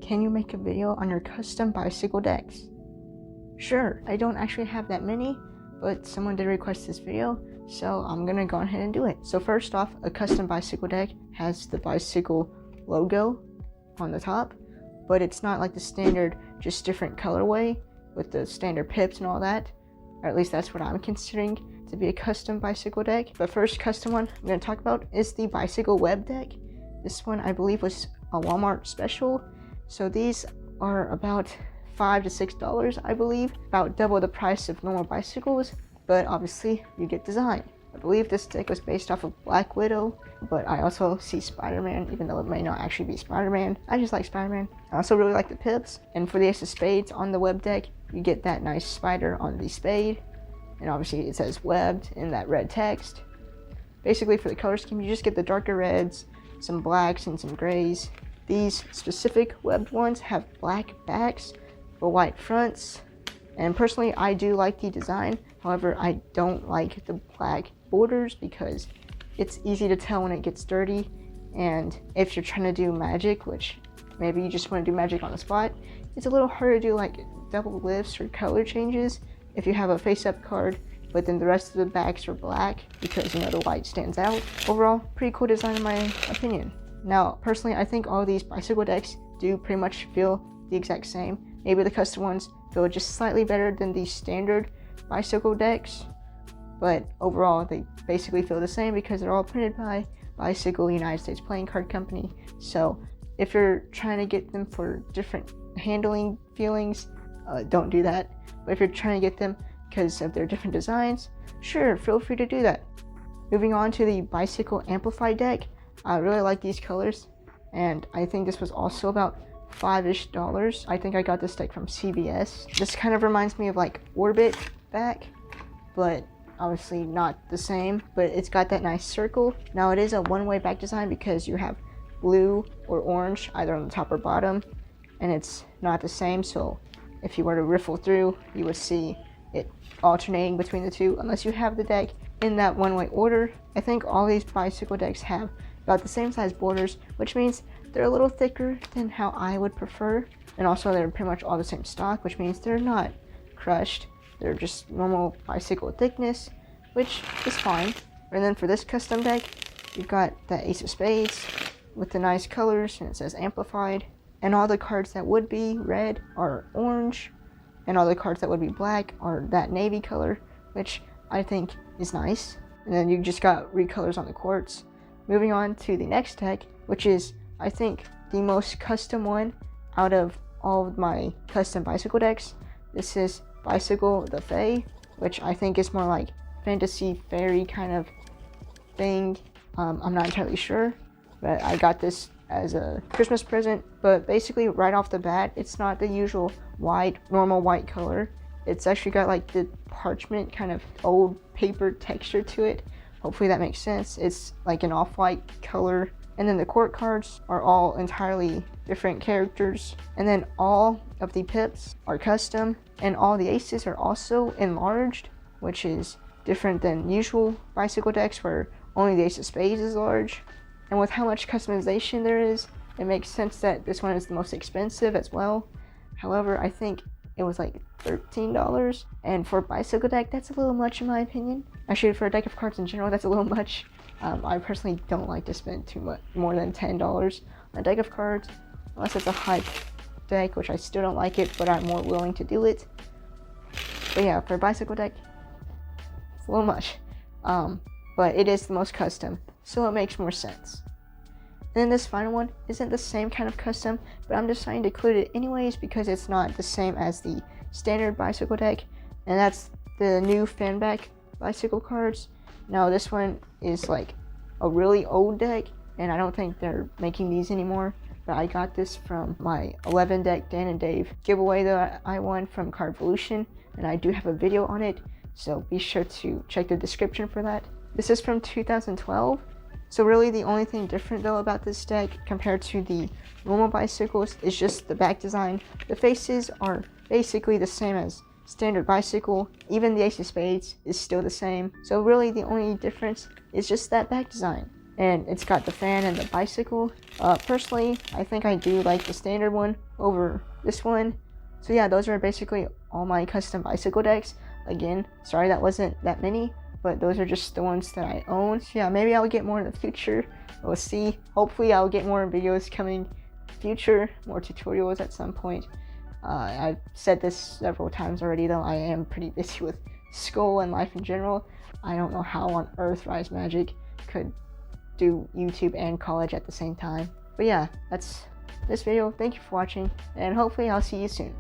can you make a video on your custom bicycle decks? Sure, I don't actually have that many, but someone did request this video, so I'm gonna go ahead and do it. So first off, a custom bicycle deck has the bicycle logo on the top, but it's not like the standard, just different colorway with the standard pips and all that, or at least that's what I'm considering to be a custom bicycle deck. The first custom one I'm going to talk about is the bicycle web deck. This one I believe was a Walmart special, so these are about $5 to $6, I believe, about double the price of normal bicycles, but obviously you get design. I believe this deck was based off of Black Widow, but I also see Spider-Man, even though it may not actually be Spider-Man. I just like Spider-Man. I also really like the pips, and for the Ace of Spades on the web deck, you get that nice spider on the spade, and obviously it says webbed in that red text. Basically for the color scheme, you just get the darker reds, some blacks, and some grays. These specific webbed ones have black backs but white fronts, and personally I do like the design. However, I don't like the black borders because it's easy to tell when it gets dirty, and if you're trying to do magic, which maybe you just want to do magic on the spot, it's a little hard to do like double lifts or color changes if you have a face-up card, but then the rest of the backs are black because, you know, the white stands out. Overall, pretty cool design in my opinion. Now, personally, I think all these bicycle decks do pretty much feel the exact same. Maybe the custom ones feel just slightly better than the standard bicycle decks, but overall they basically feel the same because they're all printed by Bicycle United States Playing Card Company. So if you're trying to get them for different handling feelings, don't do that. But if you're trying to get them because of their different designs, sure, feel free to do that. Moving on to the Bicycle Amplify deck, I really like these colors, and I think this was also about $5-ish. I think I got this deck from CVS. This kind of reminds me of like Orbit back, but obviously not the same, but it's got that nice circle. Now it is a one-way back design because you have blue or orange either on the top or bottom, and it's not the same, so if you were to riffle through, you would see it alternating between the two unless you have the deck in that one-way order. I think all these bicycle decks have about the same size borders, which means they're a little thicker than how I would prefer, and also they're pretty much all the same stock, which means they're not crushed. They're just normal bicycle thickness, which is fine. And then for this custom deck, you've got the Ace of Spades with the nice colors, and it says amplified, and all the cards that would be red are orange, and all the cards that would be black are that navy color, which I think is nice. And then you just got recolors on the quartz. Moving on to the next deck, which is, I think, the most custom one out of all of my custom bicycle decks. This is Bicycle the Fae, which I think is more like fantasy fairy kind of thing. I'm not entirely sure, but I got this as a Christmas present. But basically right off the bat, it's not the usual white, normal white color. It's actually got like the parchment kind of old paper texture to it. Hopefully that makes sense. It's like an off-white color. And then the court cards are all entirely different characters. And then all of the pips are custom, and all the aces are also enlarged, which is different than usual bicycle decks where only the Ace of Spades is large. And with how much customization there is, it makes sense that this one is the most expensive as well. However, I think it was like $13, and for a bicycle deck, that's a little much in my opinion. Actually, for a deck of cards in general, that's a little much. I personally don't like to spend too much more than $10 on a deck of cards, unless it's a hype deck, which I still don't like it, but I'm more willing to do it. But yeah, for a bicycle deck, it's a little much. But it is the most custom, so it makes more sense. And then this final one isn't the same kind of custom, but I'm deciding to include it anyways because it's not the same as the standard bicycle deck, and that's the New Fan Back bicycle cards. Now this one is like a really old deck, and I don't think they're making these anymore, but I got this from my 11 deck Dan and Dave giveaway that I won from Cardvolution, and I do have a video on it, so be sure to check the description for that. This is from 2012. So really the only thing different though about this deck compared to the normal bicycles is just the back design. The faces are basically the same as standard bicycle. Even the Ace of Spades is still the same. So really the only difference is just that back design. and it's got the fan and the bicycle. Personally, I think I do like the standard one over this one. So yeah, those are basically all my custom bicycle decks. Again, sorry that wasn't that many, but those are just the ones that I own. So yeah, maybe I'll get more in the future. We'll see. Hopefully I'll get more videos coming future, more tutorials at some point. I've said this several times already though, I am pretty busy with school and life in general. I don't know how on earth Rise Magic could do YouTube and college at the same time. But yeah, that's this video. Thank you for watching, and hopefully I'll see you soon.